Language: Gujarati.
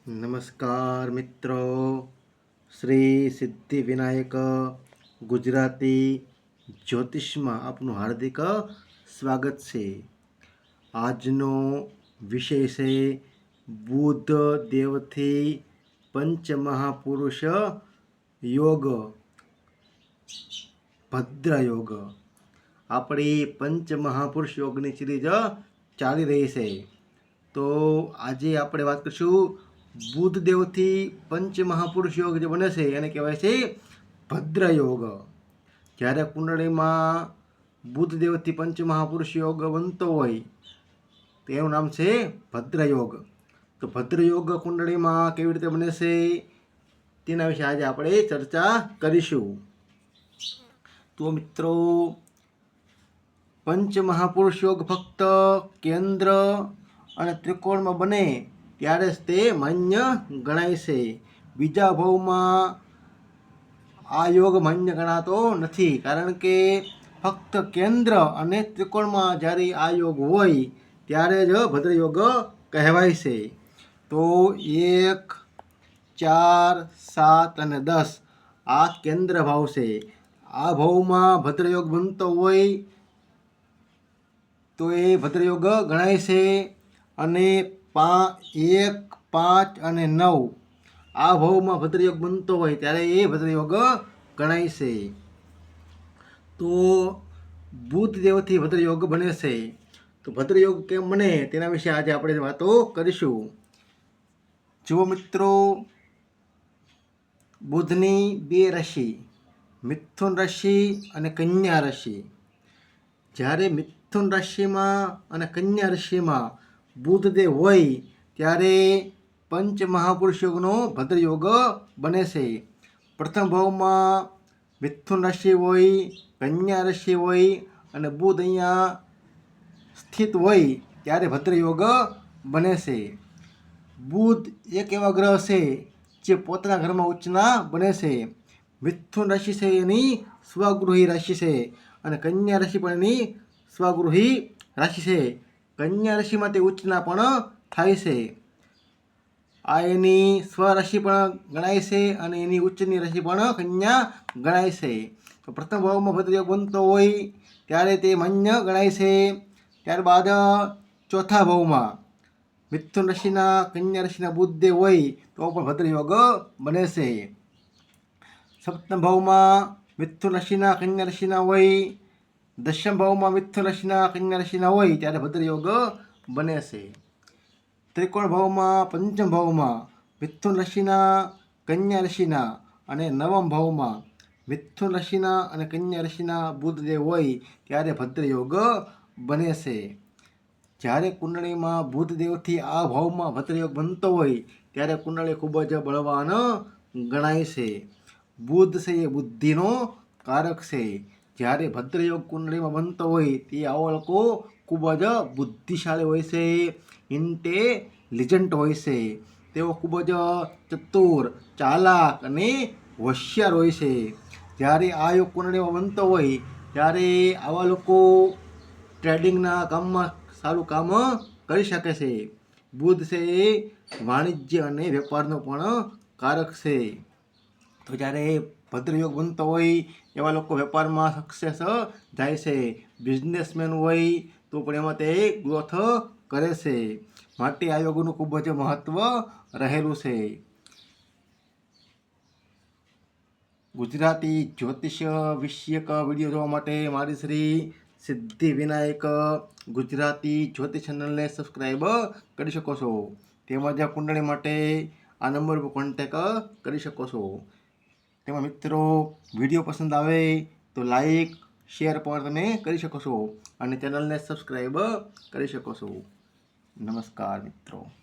નમસ્કાર મિત્રો, શ્રી સિદ્ધિવિનાયક ગુજરાતી જ્યોતિષમાં આપનું હાર્દિક સ્વાગત છે. આજનો વિષય છે બુધ દેવથી પંચમહાપુરુષ યોગ, ભદ્ર યોગ. આપણી પંચમહાપુરુષ યોગની સિરીઝ ચાલી રહી છે. તો આજે આપણે વાત કરીશું બુધ દેવથી પંચમહાપુરુષ યોગ જે બને છે એને કહેવાય છે ભદ્ર યોગ. જ્યારે કુંડળીમાં બુધ દેવથી પંચમહાપુરુષ યોગ બનતો હોય તેનું નામ છે ભદ્ર યોગ. તો ભદ્ર યોગ કુંડળીમાં કેવી રીતે બને છે તેના વિશે આજે આપણે ચર્ચા કરીશું. તો મિત્રો, પંચમહાપુરુષ યોગ ફક્ત કેન્દ્ર અને ત્રિકોણમાં બને ત્યારે જ તે માન્ય ગણાય છે. બીજા ભાવમાં આ યોગ માન્ય ગણાતો નથી, કારણ કે ફક્ત કેન્દ્ર અને ત્રિકોણમાં જ્યારે આ યોગ હોય ત્યારે જ ભદ્ર યોગ કહેવાય છે. તો 1, 4, 7 અને 10 આ કેન્દ્ર ભાવ છે. આ ભાવમાં ભદ્ર યોગ બનતો હોય તો એ ભદ્ર યોગ ગણાય છે. અને 1, 5 અને 9 આ ભાવમાં ભદ્ર યોગ બનતો હોય ત્યારે એ ભદ્ર યોગ ગણાય છે. તો બુધ દેવથી ભદ્ર યોગ બને છે. તો ભદ્ર યોગ કેમ બને તેના વિશે આજે આપણે વાતો કરીશું. જુઓ મિત્રો, બુધની બે રાશિ, મિથુન રાશિ અને કન્યા રાશિ. જ્યારે મિથુન રાશિમાં અને કન્યા રાશિમાં બુધદેવ હોય ત્યારે પંચમહાપુરુષ યોગનો ભદ્ર યોગ બને છે. પ્રથમ ભાવમાં મિથુન રાશિ હોય, કન્યા રાશિ હોય અને બુધ અહીંયા સ્થિત હોય ત્યારે ભદ્ર યોગ બને છે. બુધ એક એવા ગ્રહ છે જે પોતાના ઘરમાં ઉચ્ચના બને છે. મિથુન રાશિ છે એની સ્વગૃહી રાશિ છે અને કન્યા રાશિ પણ એની સ્વગૃહી રાશિ છે. કન્યા રાશિમાં તે ઉચ્ચના પણ થાય છે. આ એની સ્વરાશિ પણ ગણાય છે અને એની ઉચ્ચની રાશિ પણ કન્યા ગણાય છે. તો પ્રથમ ભાવમાં ભદ્ર યોગ બનતો હોય ત્યારે તે માન્ય ગણાય છે. ત્યારબાદ ચોથા ભાવમાં મિથુન રાશિના કન્યા રાશિના બુધદેવ હોય તો પણ ભદ્ર યોગ બને છે. સપ્તમ ભાવમાં મિથુન રાશિના કન્યા રાશિના હોય, દશમ ભાવમાં મિથુન રાશિના કન્યા રાશિના હોય ત્યારે ભદ્ર યોગ બને છે. ત્રિકોણ ભાવમાં પંચમ ભાવમાં મિથુન રાશિના કન્યા રાશિના અને નવમ ભાવમાં મિથુન રાશિના અને કન્યા રાશિના બુધદેવ હોય ત્યારે ભદ્ર યોગ બને છે. જ્યારે કુંડળીમાં બુધદેવથી આ ભાવમાં ભદ્ર યોગ બનતો હોય ત્યારે કુંડળી ખૂબ જ બળવાન ગણાય છે. બુધ છે એ બુદ્ધિનો કારક છે. જ્યારે ભદ્ર યોગ કુંડળીમાં બનતો હોય તે આવા લોકો ખૂબ જ બુદ્ધિશાળી હોય છે, ઇન્ટેલિજન્ટ હોય છે. તેઓ ખૂબ જ ચતુર, ચાલાક અને હોશિયાર હોય છે. જ્યારે આ યોગ કુંડળીમાં બનતો હોય ત્યારે આવા લોકો ટ્રેડિંગના કામમાં સારું કામ કરી શકે છે. બુધ છે એ વાણિજ્ય અને વેપારનો પણ કારક છે. તો જ્યારે ભદ્ર યોગ બનતો હોય એવા લોકો વેપારમાં સક્સેસ જાય છે. બિઝનેસમેન હોય તો પણ એમાં તે ગ્રોથ કરે છે. માટે આ યોગનું ખૂબ જ મહત્ત્વ રહેલું છે. ગુજરાતી જ્યોતિષ વિષયક વિડીયો જોવા માટે મારી શ્રી સિદ્ધિવિનાયક ગુજરાતી જ્યોતિષ ચેનલને સબસ્ક્રાઈબ કરી શકો છો. તેમજ કુંડળી માટે આ નંબર પર કોન્ટેક કરી શકો છો. તેમાં મિત્રો વિડીયો પસંદ આવે તો લાઈક, શેર પણ તમે કરી શકો છો અને ચેનલને સબસ્ક્રાઈબ કરી શકો છો. નમસ્કાર મિત્રો.